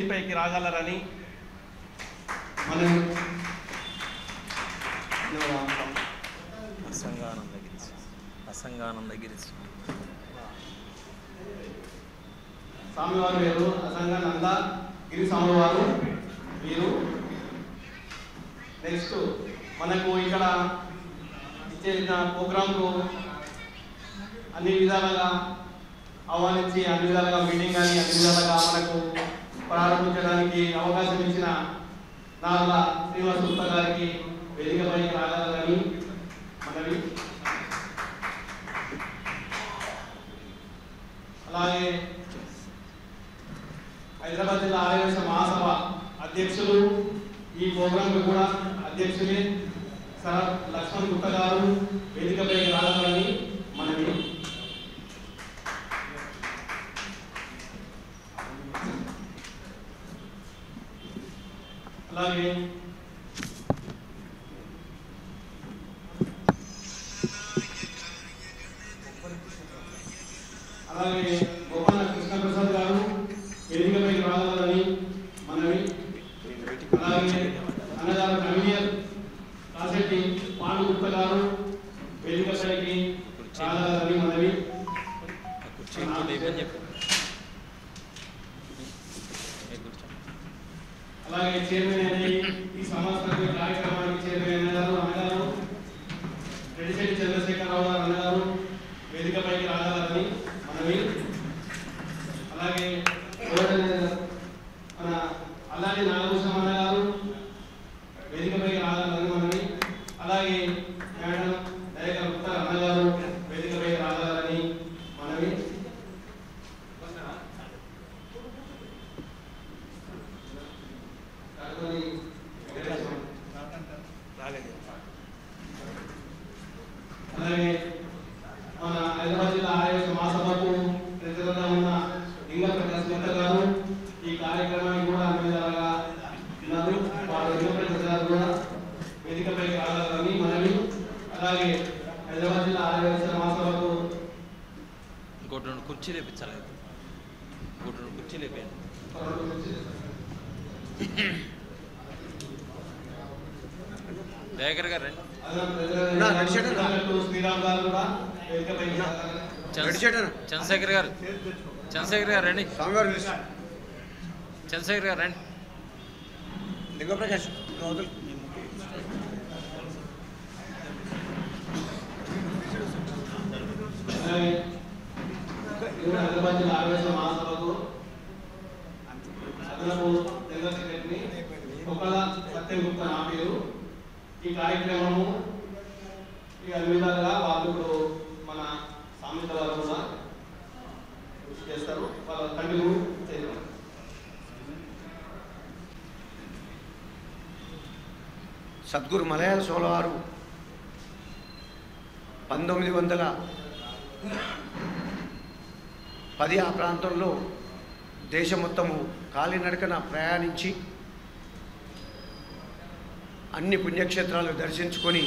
వేదికపైకి రాగలరని మనం అసంగానందగిరి స్వామివారు వేరు, అసంగానంద గిరి స్వామివారు వీరు. నెక్స్ట్ మనకు ఇక్కడ ఇచ్చేసిన ప్రోగ్రాంకు అన్ని విధాలుగా ఆహ్వానించి అన్ని విధాలుగా మీటింగ్ కానీ అన్ని విధాలుగా మనకు ప్రారంభించడానికి అవకాశం ఇచ్చిన నాగల శ్రీనివాస గుప్తా గారికి వేదికపైకి రాగలరని మనవి. అలాగే హైదరాబాద్ జిల్లా ఆర్యవైశ్య మహాసభ అధ్యక్షులు, ఈ ప్రోగ్రాంకు కూడా అధ్యక్షులే సార్ లక్ష్మణ్ గుప్తా గారు వేదికపైకి రాగలరని మనవి. అలాగే గోపాల కృష్ణప్రసాద్ గారు వేదికపైకి రాగలరని మనవి. అలాగే అన్నదాన కన్వీనర్ కాశెట్టి పాండు గుప్తా గారు వేదికపైకి రాగలరని మనవి. అలాగే చైర్మన్ అనేది ఈ సంవత్సరం కార్యక్రమానికి చైర్మన్ అన్నగారు రెడ్డిశెట్టి చంద్రశేఖరరావు గారు అన్నగారు వేదికపైకి రాగలరని మనవి. అలాగే మన అల్లాడి నాగభూషణం అన్నగారు వేదికపైకి రాగలరని మనవి. అలాగే మేడం దయాకర్ గుప్తా అన్నగారు వేదికపైకి రాగలరని మనవి. అలాగే మన హైదరాబాద్ జిల్లా ఆర్యవైశ్య మహాసభకు ప్రెసిడెంట్గా ఉన్న లింగ ప్రకాశ్ గుప్తా గారు ఈ కార్యక్రమానికి కూడా అన్ని విధాలుగా ఉన్నారు. వారు లింగ ప్రకాశ్ గారు కూడా వేదికపైకి రాగలరని మనవి. అలాగే హైదరాబాద్ జిల్లా ఆర్యవైశ్య మహాసభకు ఇంకోటి కుర్చీ లేపించాలి, కుర్చీ లేపేయండి. దయాకర్ గారు రండి. చంద్రశేఖర్ గారు రండి. చంద్రశేఖర్ గారు రండి. లింగప్రకాష్ హైదరాబాద్ జిల్లా ఆర్యవైశ్య మహాసభకు అదనపు జనరల్ సెక్రటరీ ఒకళ్ళ సత్యం గుప్తా నా పేరు. ఈ కార్యక్రమము ఈ అన్ని విధాలుగా వాళ్ళు ఇప్పుడు మన సామెత వారు కూడా కృషి చేస్తారు. వాళ్ళ కంటిన్యూ చేస్తారు. సద్గురు మలయాళ సోల వారు 1910 ఆ ప్రాంతంలో దేశం మొత్తము కాలినడకన ప్రయాణించి అన్ని పుణ్యక్షేత్రాలు దర్శించుకొని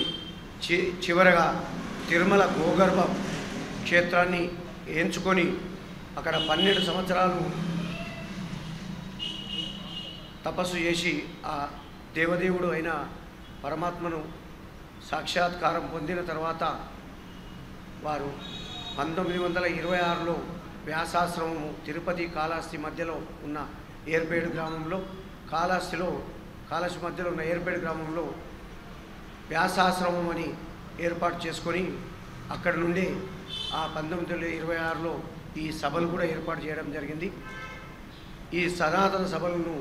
చివరగా తిరుమల గోగర్భ క్షేత్రాన్ని ఎంచుకొని అక్కడ 12 సంవత్సరాలు తపస్సు చేసి ఆ దేవదేవుడు అయిన పరమాత్మను సాక్షాత్కారం పొందిన తర్వాత వారు 1926లో వ్యాసాశ్రమము తిరుపతి కాళహస్తి మధ్యలో ఉన్న ఏర్పేడు గ్రామంలో కాళహస్తి మధ్యలో ఉన్న ఏర్పేడు గ్రామంలో వ్యాసాశ్రమం అని ఏర్పాటు చేసుకొని అక్కడి నుండి ఆ 1926లో ఈ సభలు కూడా ఏర్పాటు చేయడం జరిగింది. ఈ సనాతన సభలను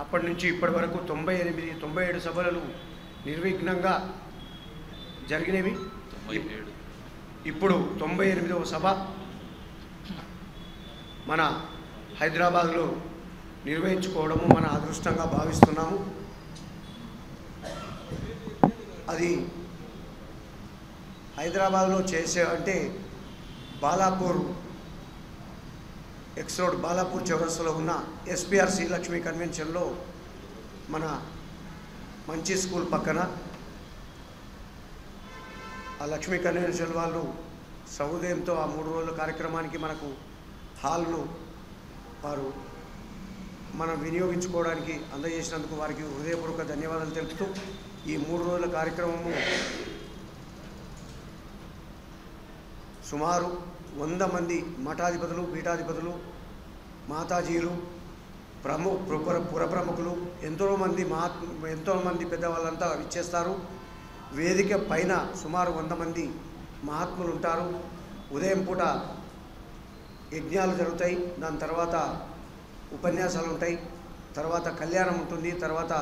అప్పటి నుంచి ఇప్పటి వరకు 97 సభలు నిర్విఘ్నంగా జరిగినవి. ఇప్పుడు 98వ సభ మన హైదరాబాద్లో నిర్వహించుకోవడము మన అదృష్టంగా భావిస్తున్నాము. అది హైదరాబాద్లో చేసే అంటే బాలాపూర్ ఎక్స్ రోడ్ బాలాపూర్ చౌరస్తాలో ఉన్న ఎస్పీఆర్ శ్రీలక్ష్మి కన్వెన్షన్లో మన మంచి స్కూల్ పక్కన ఆ లక్ష్మీ కన్వెన్షన్ వాళ్ళు సహృదయంతో ఆ 3 రోజుల కార్యక్రమానికి మనకు హాల్ను వారు మనం వినియోగించుకోవడానికి అందజేసినందుకు వారికి హృదయపూర్వక ధన్యవాదాలు తెలుపుతూ ఈ 3 రోజుల కార్యక్రమము సుమారు 100 మంది మఠాధిపతులు, పీఠాధిపతులు, మాతాజీలు, పుర ప్రముఖులు, ఎంతోమంది పెద్దవాళ్ళంతా ఇచ్చేస్తారు. వేదిక పైన సుమారు 100 మంది మహాత్ములు ఉంటారు. ఉదయం పూట యజ్ఞాలు జరుగుతాయి, దాని తర్వాత ఉపన్యాసాలు ఉంటాయి, తర్వాత కళ్యాణం ఉంటుంది, తర్వాత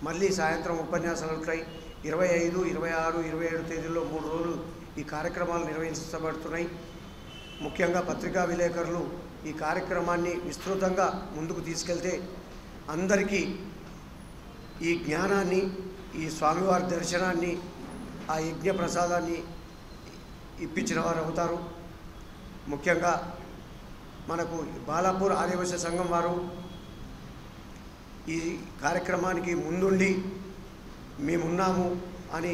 మళ్ళీ సాయంత్రం ఉపన్యాసాలు ఉంటాయి. 25, 26, 27 తేదీల్లో 3 రోజులు ఈ కార్యక్రమాలు నిర్వహించబడుతున్నాయి. ముఖ్యంగా పత్రికా విలేకరులు ఈ కార్యక్రమాన్ని విస్తృతంగా ముందుకు తీసుకెళ్తే అందరికీ ఈ జ్ఞానాన్ని, ఈ స్వామివారి దర్శనాన్ని, ఆ యజ్ఞ ప్రసాదాన్ని ఇప్పించిన వారు అవుతారు. ముఖ్యంగా మనకు బాలాపూర్ ఆదివాసీ సంఘం వారు ఈ కార్యక్రమానికి ముందుండి మేమున్నాము అని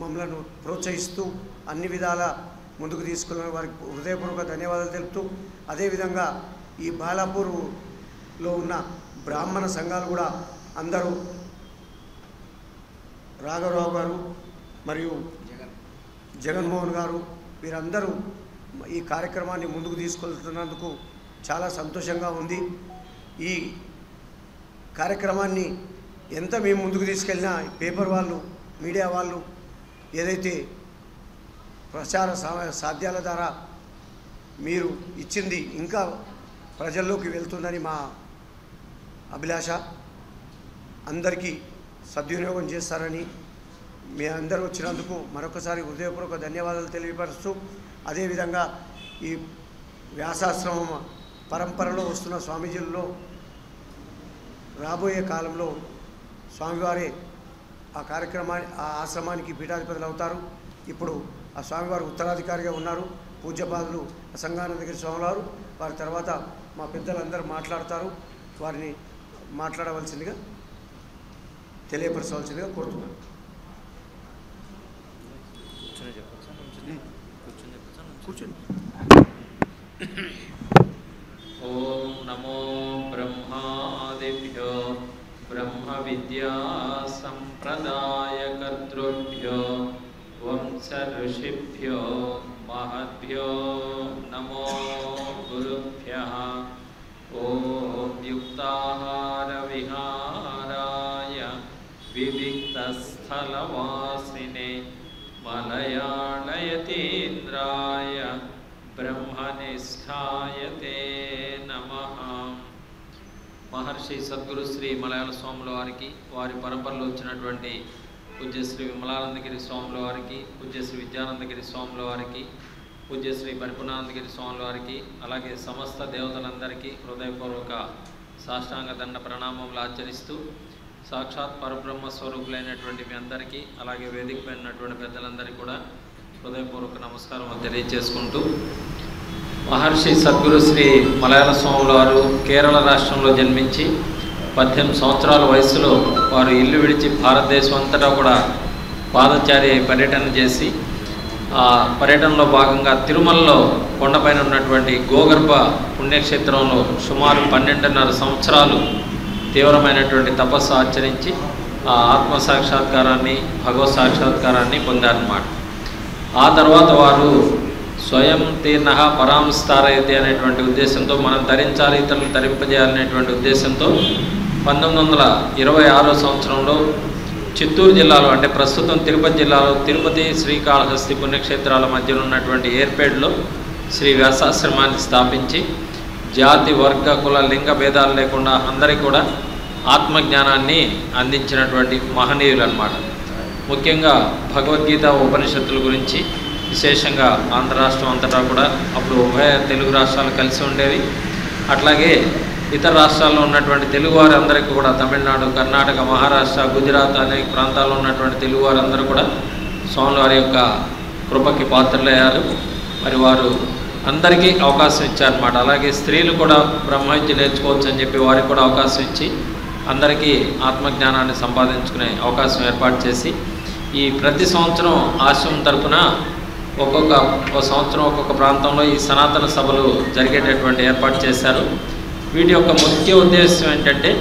మమ్మల్ని ప్రోత్సహిస్తూ అన్ని విధాల ముందుకు తీసుకున్న వారికి హృదయపూర్వక ధన్యవాదాలు తెలుపుతూ, అదేవిధంగా ఈ బాలాపూర్లో ఉన్న బ్రాహ్మణ సంఘాలు కూడా అందరూ రాఘవరావు గారు మరియు జగన్మోహన్ గారు వీరందరూ ఈ కార్యక్రమాన్ని ముందుకు తీసుకెళ్తున్నందుకు చాలా సంతోషంగా ఉంది. ఈ కార్యక్రమాన్ని ఎంత మేము ముందుకు తీసుకెళ్ళినా పేపర్ వాళ్ళు, మీడియా వాళ్ళు ఏదైతే ప్రచార సాధ్యాల ద్వారా మీరు ఇచ్చింది ఇంకా ప్రజల్లోకి వెళ్తుందని మా అభిలాష. అందరికీ సద్వినియోగం చేస్తారని మీ అందరూ వచ్చినందుకు మరొకసారి హృదయపూర్వక ధన్యవాదాలు తెలియపరుస్తూ, అదేవిధంగా ఈ వ్యాసాశ్రమం పరంపరలో వస్తున్న స్వామీజీల్లో రాబోయే కాలంలో స్వామివారే ఆ ఆశ్రమానికి పీఠాధిపతులు అవుతారు. ఇప్పుడు ఆ స్వామివారు ఉత్తరాధికారిగా ఉన్నారు. పూజ్యపాదులు సంగానందగిరి స్వామివారు. వారి తర్వాత మా పెద్దలందరూ మాట్లాడతారు. వారిని మాట్లాడవలసిందిగా తెలియపరచవలసిందిగా కోరుతున్నాను. కూర్చోండి. ఓం నమో బ్రహ్మాదిభ్యో బ్రహ్మ విద్యా సంప్రదాయకర్తృభ్యో వంశ ఋషిభ్యో మహద్భ్యో నమో గురుభ్యః. ఓం యుక్తాహార విహారాయ వివిక్తస్థలవాసినే మలయాళయతీంద్రాయ బ్రహ్మనిష్ఠాయతే నమః. మహర్షి సద్గురు శ్రీ మలయాళ స్వాముల వారికి, వారి పరంపరలో వచ్చినటువంటి పూజ్యశ్రీ విమలానందగిరి స్వాముల వారికి, పూజ్యశ్రీ విద్యానందగిరి స్వాముల వారికి, పూజ్యశ్రీ పరిపూర్ణానందగిరి స్వాముల వారికి, అలాగే సమస్త దేవతలందరికీ హృదయపూర్వక సాష్టాంగ దండ ప్రణామములు ఆచరిస్తూ, సాక్షాత్ పరబ్రహ్మ స్వరూపులైనటువంటి మీ అందరికీ, అలాగే వేదికపై ఉన్నటువంటి పెద్దలందరికీ కూడా హృదయపూర్వక నమస్కారం తెలియజేసుకుంటూ, మహర్షి సద్గురు శ్రీ మలయాళ స్వాముల వారు కేరళ రాష్ట్రంలో జన్మించి 18 సంవత్సరాల వయసులో వారు ఇల్లు విడిచి భారతదేశం అంతటా కూడా పాదచారి పర్యటన చేసి, ఆ పర్యటనలో భాగంగా తిరుమలలో కొండపైన ఉన్నటువంటి గోగర్భ పుణ్యక్షేత్రంలో సుమారు 12.5 సంవత్సరాలు తీవ్రమైనటువంటి తపస్సు ఆచరించి ఆ ఆత్మసాక్షాత్కారాన్ని, భగవత్ సాక్షాత్కారాన్ని పొందారన్నమాట. ఆ తర్వాత వారు స్వయం తీర్ణ పరాంస్తారయతి అనేటువంటి ఉద్దేశంతో, మనం ధరించాలి, ఇతరులను ధరింపజేయాలనేటువంటి ఉద్దేశంతో 1926 సంవత్సరంలో చిత్తూరు జిల్లాలో, అంటే ప్రస్తుతం తిరుపతి జిల్లాలో తిరుపతి శ్రీకాళహస్తి పుణ్యక్షేత్రాల మధ్యలో ఉన్నటువంటి ఏర్పేడులో శ్రీ వ్యాసాశ్రమాన్ని స్థాపించి జాతి, వర్గ, కుల, లింగ భేదాలు లేకుండా అందరికీ కూడా ఆత్మజ్ఞానాన్ని అందించినటువంటి మహనీయులు అన్నమాట. ముఖ్యంగా భగవద్గీత, ఉపనిషత్తుల గురించి విశేషంగా ఆంధ్ర రాష్ట్రం అంతటా కూడా, అప్పుడు ఉభయ తెలుగు రాష్ట్రాలు కలిసి ఉండేవి, అట్లాగే ఇతర రాష్ట్రాల్లో ఉన్నటువంటి తెలుగువారందరికీ కూడా, తమిళనాడు, కర్ణాటక, మహారాష్ట్ర, గుజరాత్ అనేక ప్రాంతాల్లో ఉన్నటువంటి తెలుగువారందరూ కూడా స్వాముల వారి యొక్క కృపకి పాత్రలయ్యారు. మరి వారు అందరికీ అవకాశం ఇచ్చారన్నమాట. అలాగే స్త్రీలు కూడా బ్రహ్మ విద్య నేర్చుకోవచ్చు అని చెప్పి వారికి కూడా అవకాశం ఇచ్చి అందరికీ ఆత్మజ్ఞానాన్ని సంపాదించుకునే అవకాశం ఏర్పాటు చేసి, ఈ ప్రతి సంవత్సరం ఆశ్రమం తరపున ఒక్కొక్క సంవత్సరం ఒక్కొక్క ప్రాంతంలో ఈ సనాతన సభలు జరిగేటటువంటి ఏర్పాటు చేశారు. వీటి యొక్క ముఖ్య ఉద్దేశం ఏంటంటే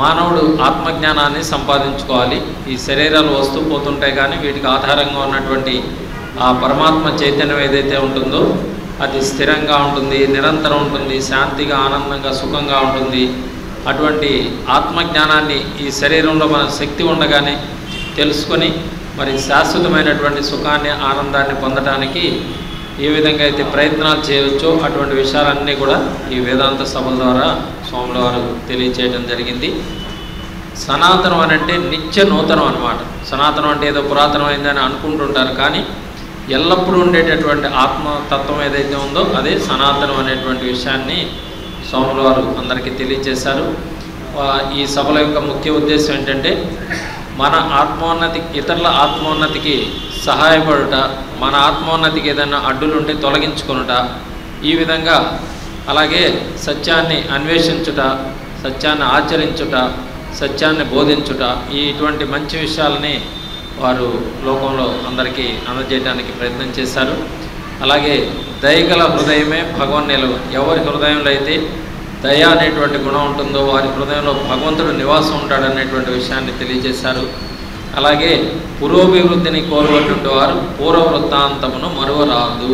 మానవుడు ఆత్మజ్ఞానాన్ని సంపాదించుకోవాలి. ఈ శరీరాలు వస్తూ పోతుంటాయి కానీ వీటికి ఆధారంగా ఉన్నటువంటి ఆ పరమాత్మ చైతన్యం ఏదైతే ఉంటుందో అది స్థిరంగా ఉంటుంది, నిరంతరం ఉంటుంది, శాంతిగా, ఆనందంగా, సుఖంగా ఉంటుంది. అటువంటి ఆత్మజ్ఞానాన్ని ఈ శరీరంలో మన శక్తి ఉండగానే తెలుసుకొని మరి శాశ్వతమైనటువంటి సుఖాన్ని, ఆనందాన్ని పొందడానికి ఏ విధంగా అయితే ప్రయత్నాలు చేయవచ్చో అటువంటి విషయాలన్నీ కూడా ఈ వేదాంత సభల ద్వారా స్వాముల వారు తెలియచేయడం జరిగింది. సనాతనం అని అంటే నిత్య నూతనం అన్నమాట. సనాతనం అంటే ఏదో పురాతనమైందని అనుకుంటుంటారు, కానీ ఎల్లప్పుడూ ఉండేటటువంటి ఆత్మతత్వం ఏదైతే ఉందో అదే సనాతనం అనేటువంటి విషయాన్ని స్వాముల వారు అందరికీ తెలియజేశారు. ఈ సభల యొక్క ముఖ్య ఉద్దేశం ఏంటంటే మన ఆత్మోన్నతి, ఇతరుల ఆత్మోన్నతికి సహాయపడుట, మన ఆత్మోన్నతికి ఏదైనా అడ్డులుంటే తొలగించుకొనుట, ఈ విధంగా అలాగే సత్యాన్ని అన్వేషించుట, సత్యాన్ని ఆచరించుట, సత్యాన్ని బోధించుట, ఇటువంటి మంచి విషయాలని వారు లోకంలో అందరికీ అందజేయడానికి ప్రయత్నం చేశారు. అలాగే దయగల హృదయమే భగవన్ నిలవు. ఎవరి హృదయంలో అయితే దయ అనేటువంటి గుణం ఉంటుందో వారి హృదయంలో భగవంతుడు నివాసం ఉంటాడనేటువంటి విషయాన్ని తెలియజేశారు. అలాగే పురోభివృద్ధిని కోరుకున్నటువంటి వారు పూర్వ వృత్తాంతమును మరువరాదు.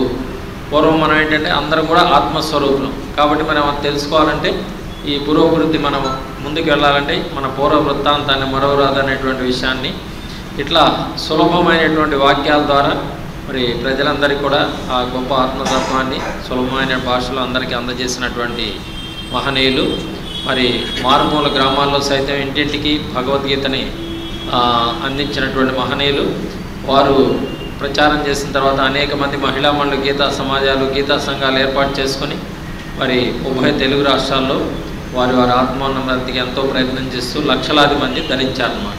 పూర్వం మనం ఏంటంటే అందరం కూడా ఆత్మస్వరూపులం కాబట్టి మనం తెలుసుకోవాలంటే ఈ పురోభివృద్ధి మనం ముందుకు వెళ్ళాలంటే మన పూర్వ వృత్తాంతాన్ని మరువరాదు అనేటువంటి విషయాన్ని ఇట్లా సులభమైనటువంటి వాక్యాల ద్వారా మరి ప్రజలందరికీ కూడా ఆ గొప్ప ఆత్మతత్వాన్ని సులభమైన భాషలో అందరికీ అందజేసినటువంటి మహనీయులు. మరి మారుమూల గ్రామాల్లో సైతం ఇంటింటికి భగవద్గీతని అందించినటువంటి మహనీయులు. వారు ప్రచారం చేసిన తర్వాత అనేక మంది మహిళా మండలి గీతా సమాజాలు, గీతా సంఘాలు ఏర్పాటు చేసుకొని మరి ఉభయ తెలుగు రాష్ట్రాల్లో వారి ఆత్మోన్నతికి ఎంతో ప్రయత్నం చేస్తూ లక్షలాది మంది ధరించారన్నమాట.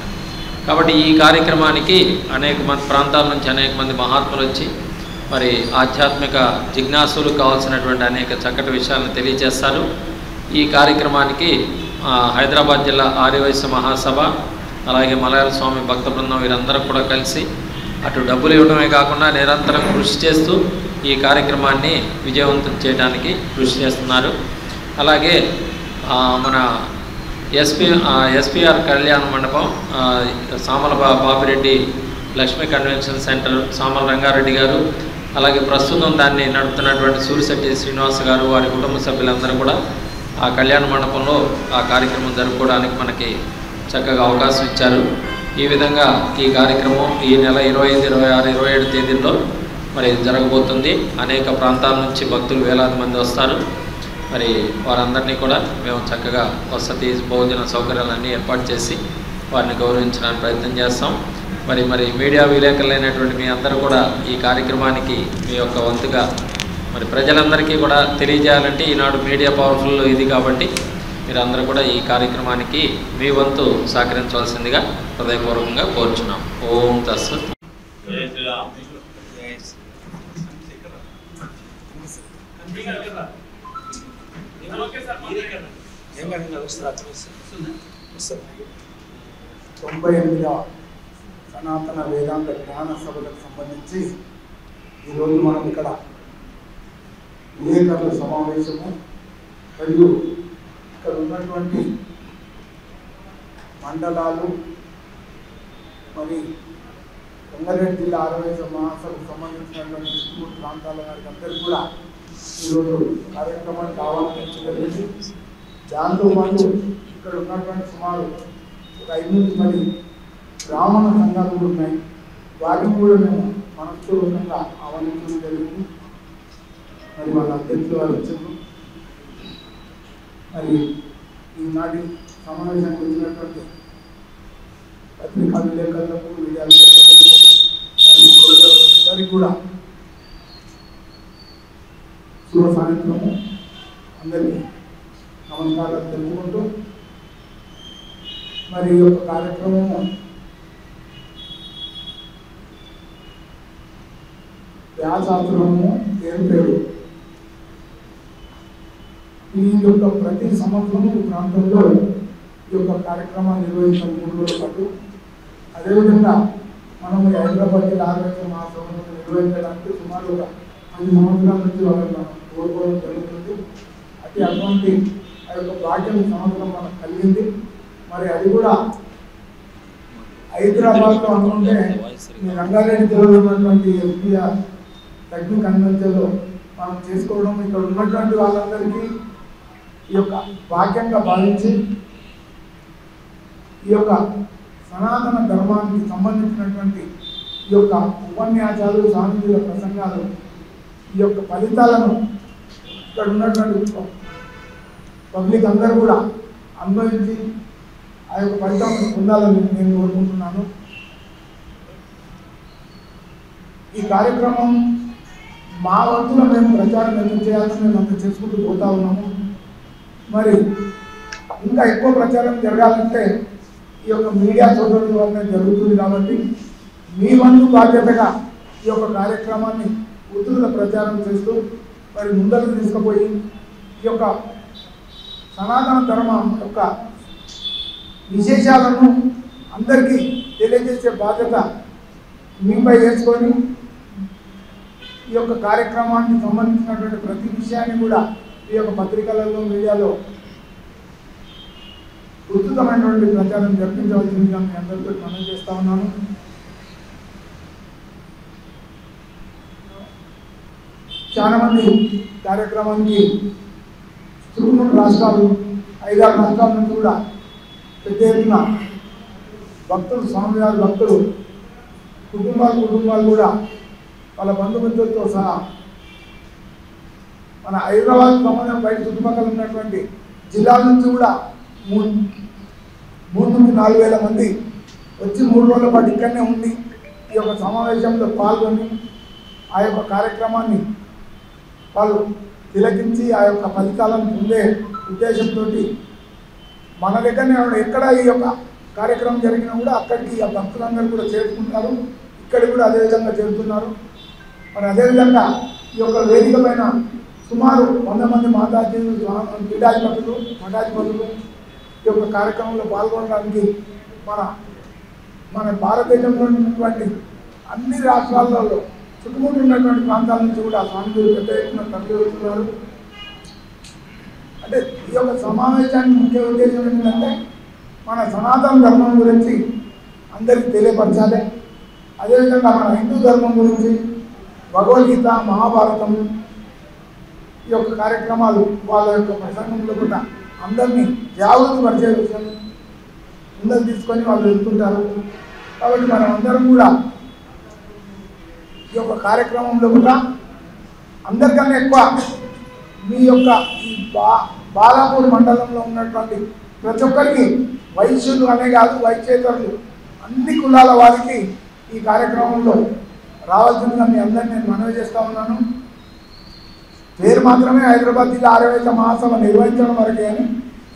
కాబట్టి ఈ కార్యక్రమానికి అనేక మంది ప్రాంతాల నుంచి అనేక మంది మహాత్ములు వచ్చి మరి ఆధ్యాత్మిక జిజ్ఞాసులు కావాల్సినటువంటి అనేక చక్కటి విషయాలను తెలియజేస్తారు. ఈ కార్యక్రమానికి హైదరాబాద్ జిల్లా ఆర్యవైశ్య మహాసభ, అలాగే మలయాళ స్వామి భక్త బృందం వీరందరూ కూడా కలిసి అటు డబ్బులు ఇవ్వడమే కాకుండా నిరంతరం కృషి చేస్తూ ఈ కార్యక్రమాన్ని విజయవంతం కృషి చేస్తున్నారు. అలాగే మన ఎస్పీఆర్ కళ్యాణ మండపం, సామల బాపిరెడ్డి లక్ష్మీ కన్వెన్షన్ సెంటర్ సామల రంగారెడ్డి గారు, అలాగే ప్రస్తుతం దాన్ని నడుపుతున్నటువంటి సూరిశెట్టి శ్రీనివాస్ గారు, వారి కుటుంబ సభ్యులందరూ కూడా ఆ కళ్యాణ మండపంలో ఆ కార్యక్రమం జరుపుకోవడానికి మనకి చక్కగా అవకాశం ఇచ్చారు. ఈ విధంగా ఈ కార్యక్రమం ఈ నెల 25, 26, 27 తేదీల్లో మరి జరగబోతుంది. అనేక ప్రాంతాల నుంచి భక్తులు వేలాది మంది వస్తారు. మరి వారందరినీ కూడా మేము చక్కగా వసతి, భోజన సౌకర్యాలన్నీ ఏర్పాటు చేసి వారిని గౌరవించడానికి ప్రయత్నం చేస్తాం. మరి మీడియా విలేకరులైనటువంటి మీ అందరూ కూడా ఈ కార్యక్రమానికి మీ యొక్క వంతుగా మరి ప్రజలందరికీ కూడా తెలియజేయాలంటే ఈనాడు మీడియా పవర్ఫుల్ ఇది కాబట్టి మీరందరూ కూడా ఈ కార్యక్రమానికి మీ వంతు సహకరించవలసిందిగా హృదయపూర్వకంగా కోరుచున్నాం. ఓం తస్సత్. తొంభై 89వ సనాతన వేదాంత జ్ఞాన సభలకు సంబంధించి ఈరోజు మనం ఇక్కడ విలేకరుల సమావేశము మరియు ఇక్కడ ఉన్నటువంటి మండలాలు మరి రంగారెడ్డి జిల్లా ఆర్యవైశ్య మహాసభకు సంబంధించినటువంటి 3 ప్రాంతాల వారికి అందరికీ కూడా ఈరోజు కార్యక్రమానికి ఆహ్వానించగలిగింది. దాంతో పాటు ఇక్కడ ఉన్నటువంటి సుమారు ఒక 5 బ్రాహ్మణ సంఘాలు కూడా ఉన్నాయి. వాటిని కూడా మేము మనస్పూర్వకంగా ఆహ్వానించడం జరిగింది. మరి వాళ్ళ అధ్యక్షులు వారు వచ్చారు. మరి ఈనాటి సమావేశానికి వచ్చినటువంటి పత్రికా విలేకరులకు, మీడియా అందరికీ కూడా శుభ సాయంత్రము. అందరికీ నమస్కారాలు తెలుపుకుంటూ మరి ఈ యొక్క కార్యక్రమము వ్యాసాశ్రమము పేరు ఈ యొక్క ప్రతి సంవత్సరం ఈ ప్రాంతంలో ఈ యొక్క కార్యక్రమాన్ని నిర్వహించిన 3 రోజుల పాటు అదేవిధంగా మనం హైదరాబాద్ జిల్లా ఆర్యవైశ్య మహాసభను నిర్వహించడానికి సుమారు ఒక 10 సంవత్సరాల నుంచి వాళ్ళని మనం కోరుకోవడం జరుగుతుంది. అటువంటి ఆ యొక్క భాగ్యం ఈ సంవత్సరం మనకు కలిగింది. మరి అది కూడా హైదరాబాద్లో అనుకుంటే ఈ రంగారెడ్డి జిల్లాలో ఉన్నటువంటి ఎస్పీఆర్ లక్ష్మీ కన్వెన్షన్లో మనం చేసుకోవడం ఇక్కడ ఉన్నటువంటి వాళ్ళందరికీ ఈ యొక్క భాగ్యంగా భావించి ఈ యొక్క సనాతన ధర్మానికి సంబంధించినటువంటి ఈ యొక్క ఉపన్యాసాలు, స్వామీజీల ప్రసంగాలు, ఈ యొక్క ఫలితాలను ఇక్కడ ఉన్నటువంటి పబ్లిక్ అందరూ కూడా అనుభవించి ఆ యొక్క ఫలితాలను పొందాలని నేను కోరుకుంటున్నాను. ఈ కార్యక్రమం మా వంతులో మేము ప్రచారం ఎంత చేయాల్సి మేము అంత చేసుకుంటూ పోతా ఉన్నాము. మరి ఇంకా ఎక్కువ ప్రచారం జరగాలంటే ఈ యొక్క మీడియా సోదరుల వల్ల జరుగుతుంది. కాబట్టి మీ వంతు బాధ్యతగా ఈ యొక్క కార్యక్రమాన్ని ఉధృత ప్రచారం చేస్తూ మరి ముందరకు తీసుకుపోయి ఈ యొక్క సనాతన ధర్మం యొక్క విశేషాలను అందరికీ తెలియజేసే బాధ్యత మీపై వేసుకొని ఈ యొక్క కార్యక్రమానికి సంబంధించినటువంటి ప్రతి విషయాన్ని కూడా ఈ యొక్క పత్రికలలో, మీడియాలో ఉచితమైనటువంటి ప్రచారం జరిపించవలసిందిగా మీ అందరితో మనం చేస్తా ఉన్నాను. చాలా మంది కార్యక్రమానికి చురుకున్న రాష్ట్రాలు, 5-6 రాష్ట్రాల నుంచి కూడా పెద్ద ఎత్తున భక్తులు, స్వామివారి భక్తులు, కుటుంబాలు కూడా వాళ్ళ బంధుమిత్రులతో సహా మన హైదరాబాద్ సంబంధం బయట చుట్టుపక్కల ఉన్నటువంటి జిల్లాల నుంచి కూడా 3,000-4,000 మంది వచ్చి 3 రోజుల పాటు ఇక్కడనే ఉండి ఈ యొక్క సమావేశంలో పాల్గొని ఆ యొక్క కార్యక్రమాన్ని వాళ్ళు తిలకించి ఆ యొక్క ఫలితాలను పొందే ఉద్దేశంతో మన దగ్గరనే ఎక్కడ ఈ యొక్క కార్యక్రమం జరిగినా కూడా అక్కడికి ఆ భక్తులందరూ కూడా చేరుకుంటారు. ఇక్కడ కూడా అదేవిధంగా చేరుతున్నారు. మరి అదేవిధంగా ఈ యొక్క వేదిక పైన సుమారు 100 మంది మాతాజీలు, పీఠాధిపతులు, మఠాధిపతులు ఈ యొక్క కార్యక్రమంలో పాల్గొనడానికి మన భారతదేశంలో ఉన్నటువంటి అన్ని రాష్ట్రాలలో చుట్టుముట్టు ఉన్నటువంటి ప్రాంతాల నుంచి కూడా స్వామిజీలు పెద్ద ఎత్తున తరలివస్తున్నారు. అంటే ఈ యొక్క సమావేశానికి ముఖ్య ఉద్దేశం ఏంటంటే మన సనాతన ధర్మం గురించి అందరికీ తెలియపరచాలి. అదేవిధంగా మన హిందూ ధర్మం గురించి, భగవద్గీత, మహాభారతం ఈ యొక్క కార్యక్రమాలు వాళ్ళ యొక్క ప్రసంగంలో కూడా అందరినీ జాగృతి పరిచే విషయం ముందరు తీసుకొని వాళ్ళు వెళ్తుంటారు. కాబట్టి మనం అందరం కూడా ఈ యొక్క కార్యక్రమంలో కూడా అందరికన్నా ఎక్కువ మీ యొక్క ఈ బాలాపూర్ మండలంలో ఉన్నటువంటి ప్రతి ఒక్కరికి వైశ్యులు అనే కాదు, వైశ్యేతరులు అన్ని కులాల వారికి ఈ కార్యక్రమంలో రావాల్సిందిగా మీ అందరినీ నేను మనవి చేస్తూ ఉన్నాను. పేరు మాత్రమే హైదరాబాద్ జిల్లా ఆర్యవైశ్య మహాసభ నిర్వహించడం వరకే అని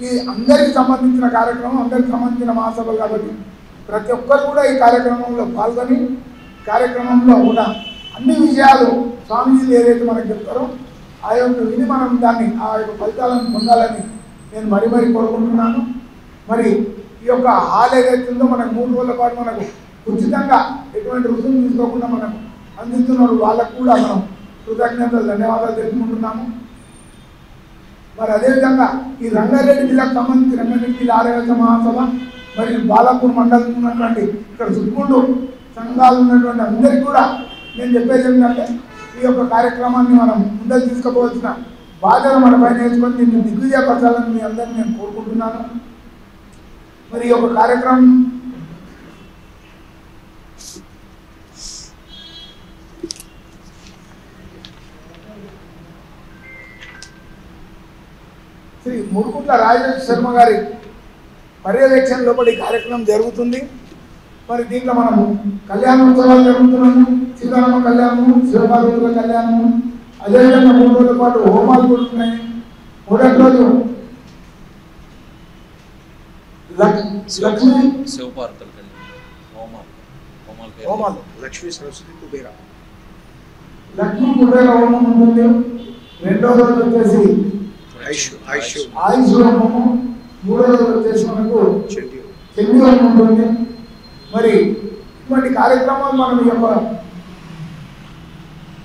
ఈ అందరికి సంబంధించిన కార్యక్రమం, అందరికి సంబంధించిన మహాసభ కాబట్టి ప్రతి ఒక్కరు కూడా ఈ కార్యక్రమంలో పాల్గొని కార్యక్రమంలో కూడా అన్ని విషయాలు స్వామీజీలు ఏదైతే మనకు చెప్తారో ఆ యొక్క విని మనం దాన్ని ఆ యొక్క ఫలితాలను పొందాలని నేను మరీ కోరుకుంటున్నాను. మరి ఈ యొక్క హాల్ ఏదైతుందో మనకు 3 రోజుల పాటు మనకు ఉచితంగా ఎటువంటి రుసుము తీసుకోకుండా మనకు అందిస్తున్నారు. వాళ్ళకు కూడా మనం కృతజ్ఞతలు, ధన్యవాదాలు తెలుపుకుంటున్నాము. మరి అదేవిధంగా ఈ రంగారెడ్డి జిల్లాకు సంబంధించి రంగారెడ్డి జిల్లా ఆర్యవైశ్య మహాసభ మరియు బాలాపూర్ మండలం ఉన్నటువంటి ఇక్కడ చుట్టుకుంటూ సంఘాలు ఉన్నటువంటి అందరికీ కూడా నేను చెప్పేది ఏంటంటే ఈ యొక్క కార్యక్రమాన్ని మనం ముందరు తీసుకుపోవాల్సిన బాధ్యత మన పైన వేసుకొని దీన్ని దిగ్విజయపరచాలని మీ అందరినీ నేను కోరుకుంటున్నాను. మరి ఈ యొక్క కార్యక్రమం శ్రీ మురుకుంట్ల రాజేష్ శర్మ గారి పర్యవేక్షణ లోపల ఈ కార్యక్రమం జరుగుతుంది. మరి దీంట్లో మనము కళ్యాణోత్సవాలు జరుగుతున్నాము, సీతారామ కళ్యాణము, శివపార్వతుల కళ్యాణము, అదేవిధంగా 3 రోజుల పాటు హోమాలు కూడా ఉన్నాయి. మొదటి రోజు లక్ష్మీ హోమాలు, లక్ష్మీ సరస్వతి కుబేర హోమం ఉంటుంది. రెండో రోజు వచ్చేసి ఆయుష్ హోమము, 3వ రోజు వచ్చేసి మనకు చండీ హోమం ఉంటుంది. మరి ఇటువంటి కార్యక్రమాలు మనం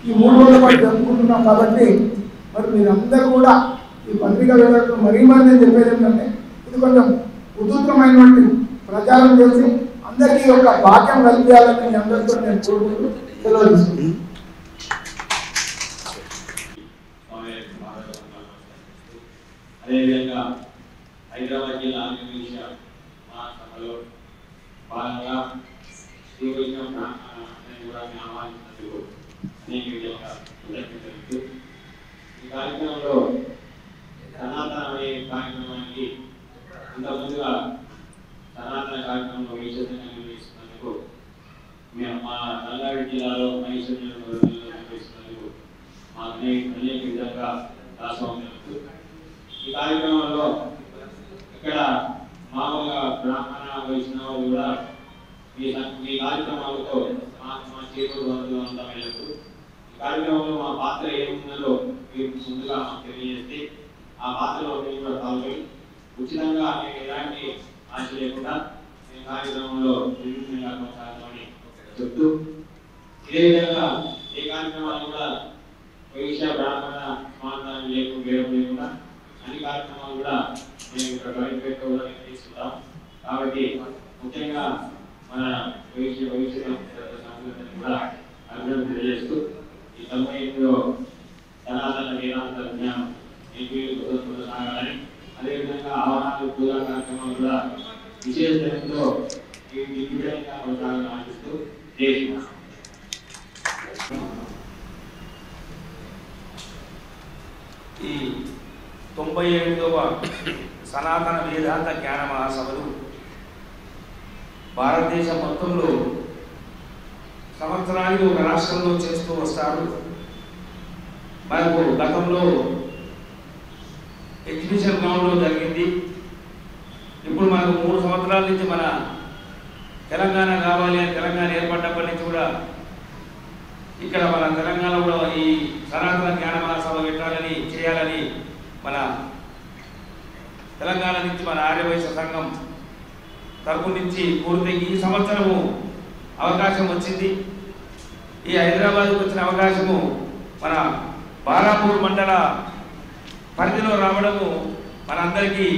ఈ 3 రోజుల పాటు జరుపుకుంటున్నాం. కాబట్టి మరి మీరందరూ కూడా ఈ ఈ పత్రికా విలేకరులు మరీ నేను చెప్పేది ఏంటంటే ఇది కొంచెం ఉధృతమైనటువంటి ప్రచారం చేసి అందరికీ ఒక భాగ్యం కల్పించాలని మీ అందరితో నేను కోరుకుంటూ తెలియజేస్తున్నాను. అదేవిధంగా హైదరాబాద్ జిల్లా ఆంధ్రప్రదేశ్ మహాసభలో భాగంగా శ్రీకృష్ణ బ్రాహ్మణాన్ని కూడా ఆహ్వానించినందుకు అనేక విధంగా కృతజ్ఞతలు. ఈ కార్యక్రమంలో సనాతన అనే కార్యక్రమానికి ఇంతకుముందుగా సనాతన కార్యక్రమంలో విశేషంగా నిర్వహిస్తున్నందుకు మేము మా రంగారెడ్డి జిల్లాలో మహేశ్వరంలో నిర్వహిస్తున్నందుకు మా అనేక విధంగా రాష్ట్రం. ఈ కార్యక్రమంలో ఇక్కడ మామూలుగా బ్రాహ్మణ వైష్ణవులు కూడా మీ కార్యక్రమాలతో మా చేతులు అంతా వెళ్ళదు. ఈ కార్యక్రమంలో మా పాత్ర ఏముందో మీరు ముందుగా మాకు తెలియజేస్తే ఆ పాత్రలో మేము కూడా పాల్గొని ఉచితంగా మేము ఎలాంటి ఆశ లేకుండా ఈ కార్యక్రమంలో నిర్విఘ్నంగా కొనసాగమని చెప్తూ ఇదే విధంగా ఏ కార్యక్రమాలు కూడా వైశ్య బ్రాహ్మణ సమాధానం లేకుండా అన్ని కార్యక్రమాలు కూడా మేము ఇక్కడ గవర్నమెంట్ కూడా తీసుకుంటాం. కాబట్టి ముఖ్యంగా మన భవిష్యత్ సంస్కృతిని కూడా అభివృద్ధి తెలియజేస్తూ ఈ 98వ సనాతన వేదాంత జ్ఞానం సాగాలని, అదేవిధంగా ఆహ్వానాలు పూజా కార్యక్రమాలు కూడా విశేషంతో దిగ్విజయంగా కొనసాగాలని ఆశిస్తూ చేస్తున్నాం. ఈ 98వ సనాతన వేదాంత జ్ఞాన మహాసభలు భారతదేశం మొత్తంలో సంవత్సరానికి ఒక రాష్ట్రంలో చేస్తూ వస్తారు. మనకు గతంలో ఎగ్జిబిషన్ గ్రౌండ్లో జరిగింది. ఇప్పుడు మనకు 3 సంవత్సరాల నుంచి మన తెలంగాణ కావాలి అని తెలంగాణ ఏర్పడ్డప్పటి నుంచి కూడా ఇక్కడ మన తెలంగాణ కూడా ఈ సనాతన జ్ఞాన మహాసభ పెట్టాలని చేయాలని మన తెలంగాణ నుంచి మన ఆర్యవైశ్య సంఘం తరపు నుంచి కోరితే ఈ సంవత్సరము అవకాశం వచ్చింది. ఈ హైదరాబాద్కు వచ్చిన అవకాశము మన బాలాపూర్ మండల పరిధిలో రావడము మనందరికీ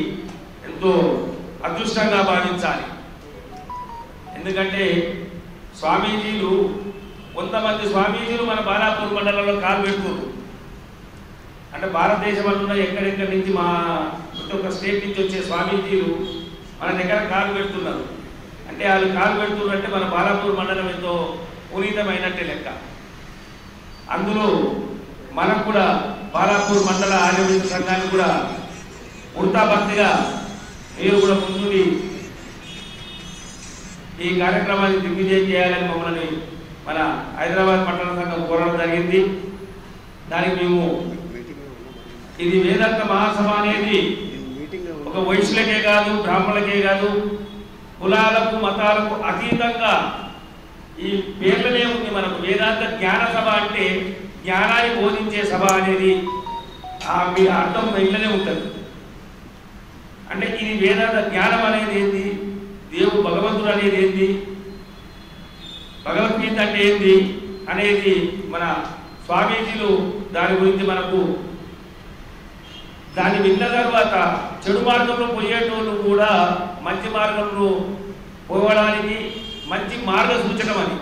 ఎంతో అదృష్టంగా భావించాలి. ఎందుకంటే స్వామీజీలు కొంతమంది స్వామీజీలు మన బాలాపూర్ మండలంలో కాలు పెడుతున్నారు. అంటే భారతదేశంలో ఎక్కడెక్కడి నుంచి మా ప్రతి ఒక్క స్టేట్ నుంచి వచ్చే స్వామీజీలు మన దగ్గర కాలు పెడుతున్నారు. అంటే వాళ్ళు కాలు పెడుతున్నారు అంటే మన బాలాపూర్ మండలం ఎంతో పునీతమైనట్టే లెక్క. అందులో మనకు కూడా బాలాపూర్ మండల ఆర్యవైశ్య సంఘానికి కూడా ఉడతాభక్తిగా మీరు కూడా ముందుండి ఈ కార్యక్రమాన్ని దిగ్విజయం చేయాలని మమ్మల్ని మన హైదరాబాద్ పట్టణ సంఘం కోరడం జరిగింది. దానికి మేము ఇది వేదాంత మహాసభ అనేది ఒక వైశ్యులకే కాదు, బ్రాహ్మణులకే కాదు, కులాలకు మతాలకు అతీతంగా ఈ పేర్లనే ఉంది మనకు. వేదాంత జ్ఞాన సభ అంటే జ్ఞానాన్ని బోధించే సభ అనేది మీ అర్థం ఇళ్ళనే ఉంటుంది. అంటే ఇది వేదాంత జ్ఞానం అనేది ఏంది, దేవుడు భగవంతుడు అనేది ఏంది, భగవద్గీత అంటే ఏంది అనేది మన స్వామీజీలు దాని గురించి మనకు దాన్ని విన్న తర్వాత చెడు మార్గంలో పోయేటోళ్ళు కూడా మంచి మార్గంలో పోవడానికి మంచి మార్గసూచకం అని.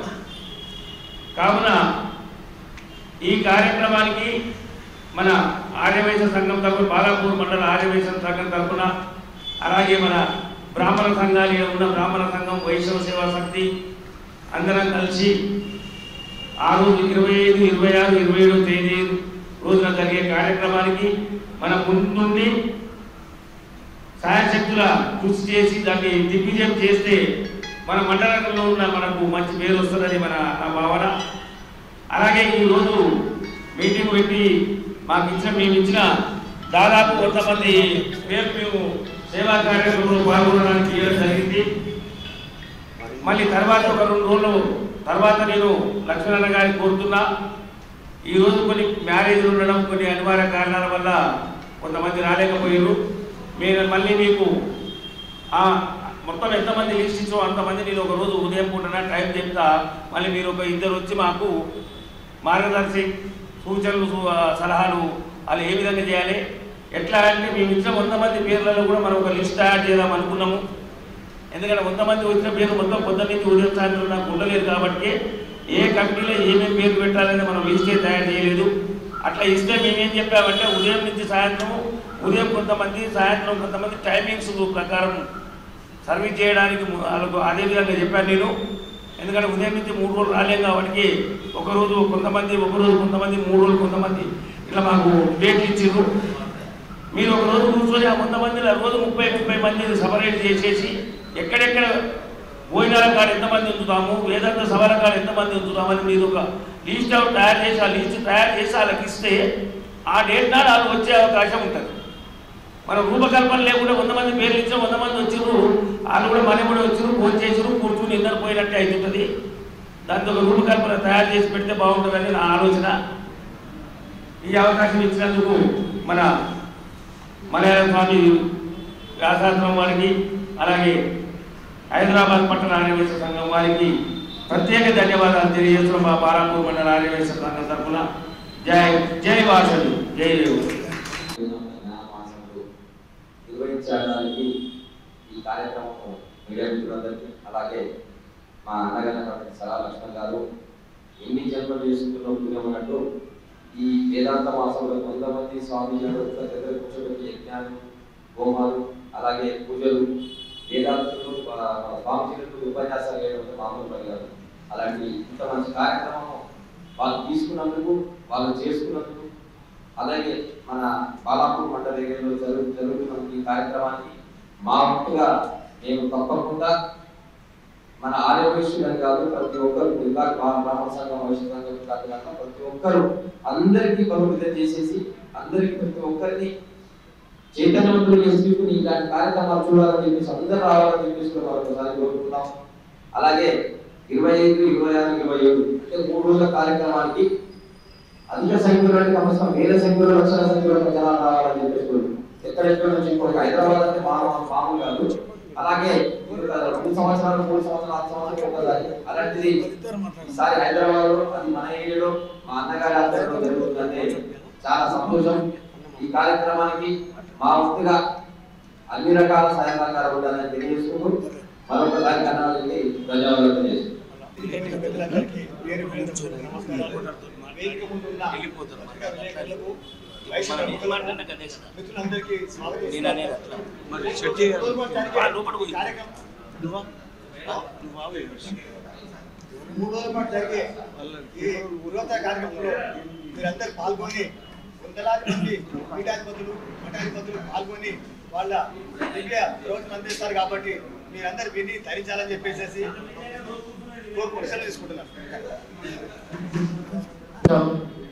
కావున ఈ కార్యక్రమానికి మన ఆర్యవైశ్య సంఘం తరఫున బాలాపూర్ మండల ఆర్యవైశ్య సంఘం తరఫున అలాగే మన బ్రాహ్మణ సంఘాలు ఉన్న బ్రాహ్మణ సంఘం వైష్ణవ సేవా శక్తి అందరం కలిసి ఆ రోజు 25, 26, 27 తేదీ రోజున జరిగే కార్యక్రమానికి మన ముందుండి సాయశక్తుల కృషి చేసి దాన్ని దిగ్విజయం చేస్తే మన మండలంలో ఉన్న మనకు మంచి పేరు వస్తుందని నా భావన. అలాగే ఈరోజు మీటింగ్ పెట్టి మేము ఇచ్చిన దాదాపు 100 మంది పేరు మేము సేవా కార్యక్రమంలో పాల్గొనడానికి ఇవ్వడం జరిగింది. మళ్ళీ తర్వాత ఒక 2 రోజులు తర్వాత నేను లక్ష్మణ గారిని కోరుతున్నా. ఈరోజు కొన్ని మ్యారేజ్లు ఉండడం, కొన్ని అనివార్య కారణాల వల్ల కొంతమంది రాలేకపోయారు. మళ్ళీ మీకు మొత్తం ఎంతమంది లిస్ట్ ఇచ్చో అంతమంది నేను ఒక రోజు ఉదయం పూటన టైం చెప్తా. మళ్ళీ మీరు ఒక 2 వచ్చి మాకు మార్గదర్శి సూచనలు సలహాలు వాళ్ళు ఏ విధంగా చేయాలి, ఎట్లా అంటే మేము ఇచ్చిన 100 మంది పేర్లలో కూడా మనం ఒక లిస్ట్ తయారు చేద్దాం అనుకున్నాము. ఎందుకంటే 100 మంది వచ్చిన పేర్లు మొత్తం పొద్దున్న నుంచి ఉదయం సాయంత్రం నాకు ఉండలేదు కాబట్టి ఏ కమిటీలో ఏమేమి పేర్లు పెట్టాలని మనం లిస్టే తయారు చేయలేదు. అట్లా ఇస్తే మేమేం చెప్పామంటే ఉదయం నుంచి సాయంత్రం, ఉదయం కొంతమంది సాయంత్రం కొంతమంది టైమింగ్స్ ప్రకారం సర్వీస్ చేయడానికి వాళ్ళకు అదే విధంగా చెప్పాను నేను. ఎందుకంటే ఉదయం నుంచి 3 రోజులు రాలేం కాబట్టి ఒకరోజు కొంతమంది, ఒకరోజు కొంతమంది, 3 రోజులు కొంతమంది ఇట్లా మాకు డేట్లు ఇచ్చారు. మీరు ఒక రోజు కూర్చొని ఆ 100 మందిలో రోజు 30 మందిని సపరేట్ చేసేసి ఎక్కడెక్కడ భోజనాల కాడ ఎంతమంది ఉంచుతాము, వేదాంత సభల కాడ ఎంతమంది ఉంచుతామని మీరు ఒక లిస్ట్ అవుట్ తయారు చేసి ఆ లిస్ట్ తయారు చేసి వాళ్ళకి ఇస్తే ఆ డేట్ నాడు వాళ్ళు వచ్చే అవకాశం ఉంటుంది. మనం రూపకల్పన లేకుండా 100 మంది పేర్లు ఇచ్చాం, 100 మంది వచ్చిర్రు, వాళ్ళు కూడా మన కూడా వచ్చారు, ఫోన్ చేసారు, కూర్చుని ఇద్దరు పోయినట్టే అవుతుంటుంది. దాంతో ఒక రూపకల్పన తయారు చేసి పెడితే బాగుంటుందని నా ఆలోచన. ఈ అవకాశం ఇచ్చినందుకు మన మలయాళ స్వామి వ్యాసాశ్రమం వారికి, అలాగే హైదరాబాద్ పట్టణ ఆర్యవైశ్య సంఘం వారికి ప్రత్యేక ధన్యవాదాలు తెలియజేస్తున్నాం. మా బాలాపూర్ మండల ఆర్యవైశ్య సంఘం తరఫున జై వాసలు, జై నిర్వహించడానికి ఈ కార్యక్రమం మీడియా మిత్రులందరికీ, అలాగే మా అన్నగారు సరా లక్ష్మణ్ గారు ఎన్ని జన్మలు చేసుకున్న పుణ్యమన్నట్టు ఈ వేదాంత మాసంలో కొంతమంది స్వామీజీలు దగ్గర కూర్చోబెట్టి యజ్ఞాలు, హోమాలు, అలాగే పూజలు, వేదాంతులు, స్వామీజీలకు ఉపన్యాసాలు వేయడం మామూలు పని కాదు. అలాంటి ఇంత మంచి కార్యక్రమం వాళ్ళు తీసుకున్నందుకు, వాళ్ళు చేసుకున్నందుకు, అలాగే మన బాలాపూర్ మండల ఏరియాలో జరుగుతున్న ఈ కార్యక్రమానికి మా వంతుగా మేము తప్పకుండా మన ఆర్యవైశ్యులని కాదు, ప్రతి ఒక్కరు బ్రాహ్మణ సంఘం, వైశ్య సంఘం కాదు కాక ప్రతి ఒక్కరు అందరికీ బలోపేతం చేసేసి అందరికీ ప్రతి ఒక్కరిని చైతన్యవంతులు చేసుకుని ఇలాంటి కార్యక్రమాలు చూడాలని చెప్పేసి అందరూ రావాలని చెప్పేసి ఒకసారి కోరుకుంటున్నాం. అలాగే 25, 26, 27 అంటే 3 రోజుల కార్యక్రమానికి అధిక సంఖ్యలో కనీసం వేల సంఖ్యలో, లక్షల సంఖ్యలో జనాలు రావాలని చెప్పేసి ఎక్కడెక్కడ నుంచి హైదరాబాద్ అంటే మామూలు కాదు. అలాగే 2 సంవత్సరాలు, 3 సంవత్సరాలు, 6 సంవత్సరాలు ఒకసారి అలాంటిది ఈసారి హైదరాబాద్ లో అది మన ఏరియాలో మా అన్నగారి ఆధ్వర్యంలో జరుగుతుందంటే చాలా సంతోషం. ఈ కార్యక్రమానికి మా వంతుగా అన్ని రకాల సహాయ సహకారాలు ఉండాలని తెలియజేసుకుంటూ మరొకసారి కన్నాలని ధన్యవాదాలు చేస్తున్నాం. మిత్రులందరికీ జరిగే ఈ ఉర్వత కార్యక్రమంలో మీరందరూ పాల్గొని వందలాది మంది పీఠాధిపతులు, మఠాధిపతులు పాల్గొని వాళ్ళ దివ్య రోజును అందిస్తారు. కాబట్టి మీరందరూ విని ధరించాలని చెప్పేసి కోరికలు తీసుకుంటున్నారు.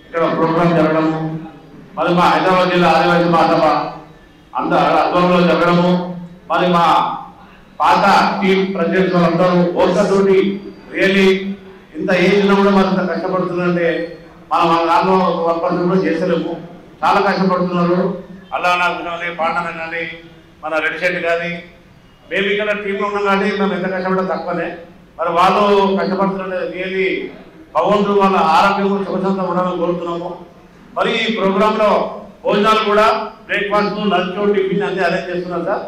ఇక్కడ ప్రోగ్రాం జరగడము, మరి మా హైదరాబాద్ జిల్లా ఆదివాసీ మహాసభ ఆధ్వర్యంలో జరగడము, మరి మా పాత టీం ప్రెసిడెంట్స్ వాళ్ళందరూ ఓర్కతోటి రియల్లీ ఇంత ఏజ్లో కూడా మరి ఇంత కష్టపడుతుందంటే మన దాంట్లో 1% కూడా చేసలేము. చాలా కష్టపడుతున్నారు. అల్లా నాకు కానీ, పాండన కానీ, మన రెడ్డి శెట్టి కానీ, మేము ఇక్కడ టీంలో ఉన్నాం కానీ మేము ఎంత కష్టపడడం తక్కువనే. మరి వాళ్ళు కష్టపడుతున్నది రియల్లీ భగవంతుడు వాళ్ళ ఆరోగ్యం సుఖశాంతం ఉండాలని కోరుతున్నాము. మరి ఈ ప్రోగ్రాంలో భోజనాలు కూడా బ్రేక్ఫాస్ట్, లంచ్, టిఫిన్ అన్నీ అరేంజ్ చేస్తున్నారు సార్.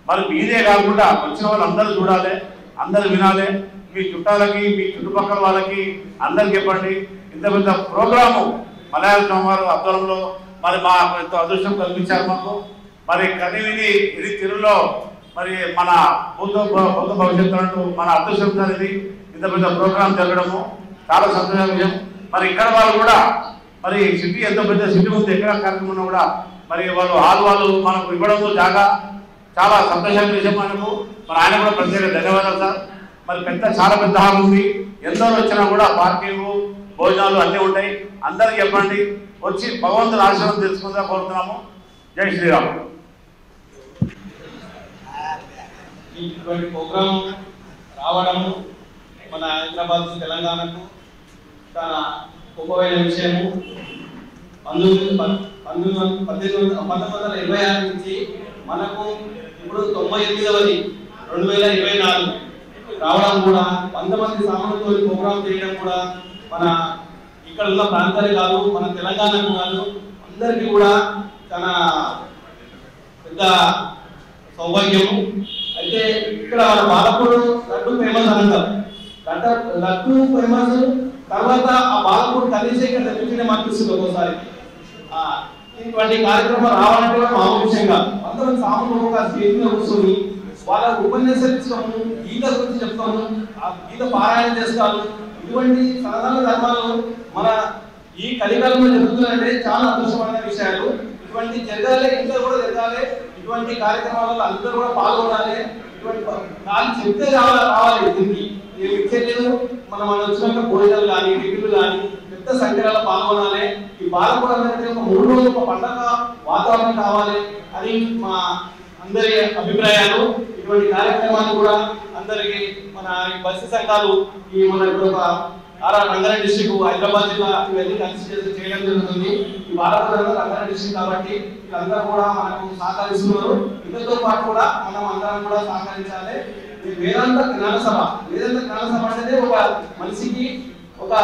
మరి మీదే కాకుండా వచ్చిన వాళ్ళు అందరూ చూడాలి, అందరూ వినాలి. మీ చుట్టాలకి, మీ చుట్టుపక్కల వాళ్ళకి అందరికి చెప్పండి. ఇంత పెద్ద ప్రోగ్రాము మలయాళ స్వామివారు ఆధ్వర్యంలో మరి మా ఎంతో అదృష్టం కల్పించారు మాకు. మరి కని విని ఇది తిరులో మరి మన బుద్ధ భవిష్యత్తు అంటూ మన అదృష్టం సార్. ఇది ఇంత పెద్ద ప్రోగ్రాం జరగడము చాలా సంతోష విషయం. మరి ఇక్కడ వాళ్ళు కూడా మరి సిటీ ఎంతో పెద్ద సిటీ ఉంది, ఎక్కడ కార్యక్రమం కూడా మరి వాళ్ళు మనకు ఇవ్వడంతో జాగా చాలా సంతోషమైన విషయం మనకు. మరి ఆయన కూడా ప్రత్యేక ధన్యవాదాలు సార్. మరి చాలా పెద్ద హాల్ ఉంది, ఎందరో వచ్చినా కూడా పార్కింగ్, భోజనాలు అన్నీ ఉంటాయి. అందరికి చెప్పండి, వచ్చి భగవంతుని ఆశీర్వాదం తెలుసుకుందా కోరుతున్నాము. జై శ్రీరామ్. ఇటువంటి ప్రోగ్రాం రావడము మన హైదరాబాద్ తెలంగాణకు చాలా గొప్పమైన విషయము. 1926 నుంచి మనకు ఇప్పుడు 98వది 2024 రావడం కూడా 100 మంది సామాన్యులతో ప్రోగ్రాం చేయడం కూడా మన ఇక్కడ ఉన్న ప్రాంతాలే కాదు, మన తెలంగాణకు కాదు, అందరికీ కూడా చాలా పెద్ద సౌభాగ్యము. అయితే ఇక్కడ మన బాలపూర్ లడ్డు ఫేమస్ అని అంటారు. లడ్డు ఫేమస్ తర్వాత ఆ బాలపూర్ కలిసి ఇక్కడ తెప్పించడం అనిపిస్తుంది ఒక్కోసారి. ఇటువంటి కార్యక్రమం రావాలంటే కూడా మామూలు విషయం కాదు. అందరం సామాన్లు ఒక స్టేజ్ మీద కూర్చొని వాళ్ళ ఉపన్యాసాలు ఇస్తాము, గీత గురించి చెప్తాము, ఆ గీత పారాయణ చేస్తాము. ఇటువంటి సనాతన ధర్మాలు మన ఈ కలికాలంలో జరుగుతున్నాయంటే చాలా అదృష్టమైన విషయాలు. ఇటువంటి జరగాలి, ఇంకా కూడా జరగాలి. ఇటువంటి కార్యక్రమాలలో అందరూ కూడా పాల్గొనాలి. ఇటువంటి వాళ్ళు చెప్తే రావాలి. దీనికి ఇచ్చేది మనం వచ్చినాక భోజనాలు కానీ టిఫిన్లు కానీ పెద్ద సంఖ్యలో పాల్గొనాలి. ఈ బాలపూర్ అనేది ఒక 3 రోజులు ఒక పండగ వాతావరణం కావాలి అని మా అందరి అభిప్రాయాలు. ఇటువంటి కార్యక్రమాన్ని కూడా అందరికి మన బస్సు సంఘాలు ఈ మన ఒక రంగారెడ్డి డిస్ట్రిక్ట్ హైదరాబాద్ జిల్లా ఇవన్నీ కలిసి చేయడం జరుగుతుంది. ఈ బాలపూర్ రంగారెడ్డి డిస్ట్రిక్ట్ కాబట్టి వీళ్ళందరూ కూడా మనకు సహకరిస్తున్నారు. ఇతరులతో పాటు కూడా మనం అందరం కూడా సహకరించాలి. వేదాంత జ్ఞాన సభ అనేది ఒక మనిషికి ఒక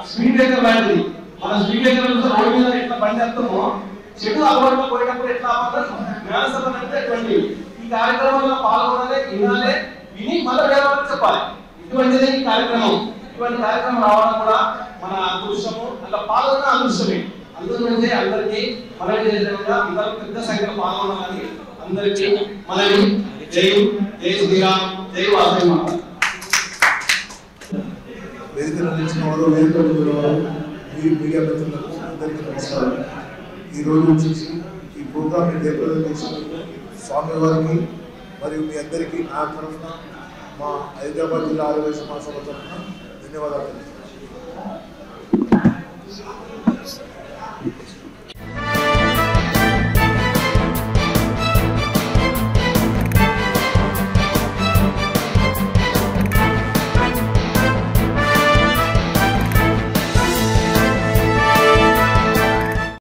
స్పీడ్ బ్రేకర్ లాంటిది. మన స్పీడ్ బ్రేకర్ రోడ్డు మీద ఎట్లా బండి వెళ్తామో చెడు అలవాట్లు పోయేటప్పుడు ఎట్లా అవ్వాలి, జ్ఞాన సభ అంటే అటువంటి ఈ కార్యక్రమంలో పాల్గొనాలి, వినాలి, విని మళ్ళీ వేరే వాళ్ళకి చెప్పాలి. ఇటువంటిదే ఈ కార్యక్రమం. ఇటువంటి కార్యక్రమం రావడం కూడా మన అదృష్టము. అట్లా పాల్గొన్న అదృష్టమే. అందులోనే అందరికీ మనవి చేసే విధంగా అందరూ పెద్ద సంఖ్యలో పాల్గొనాలని అందరికీ మనవి. జై శ్రీరామ్, జై వాసవి మాత. వేదిక నిర్మించిన వారు, వేదిక మీడియా మిత్రులకు అందరికీ నమస్కారం. ఈరోజు వచ్చేసి ఈ ప్రోగ్రామ్ని జయప్రదం చేసిన స్వామివారికి మరియు మీ అందరికీ నా తరఫున మా హైదరాబాద్ జిల్లా ఆరోగ్య సమాజ సభ తరఫున ధన్యవాదాలు తెలుపుతున్నాను.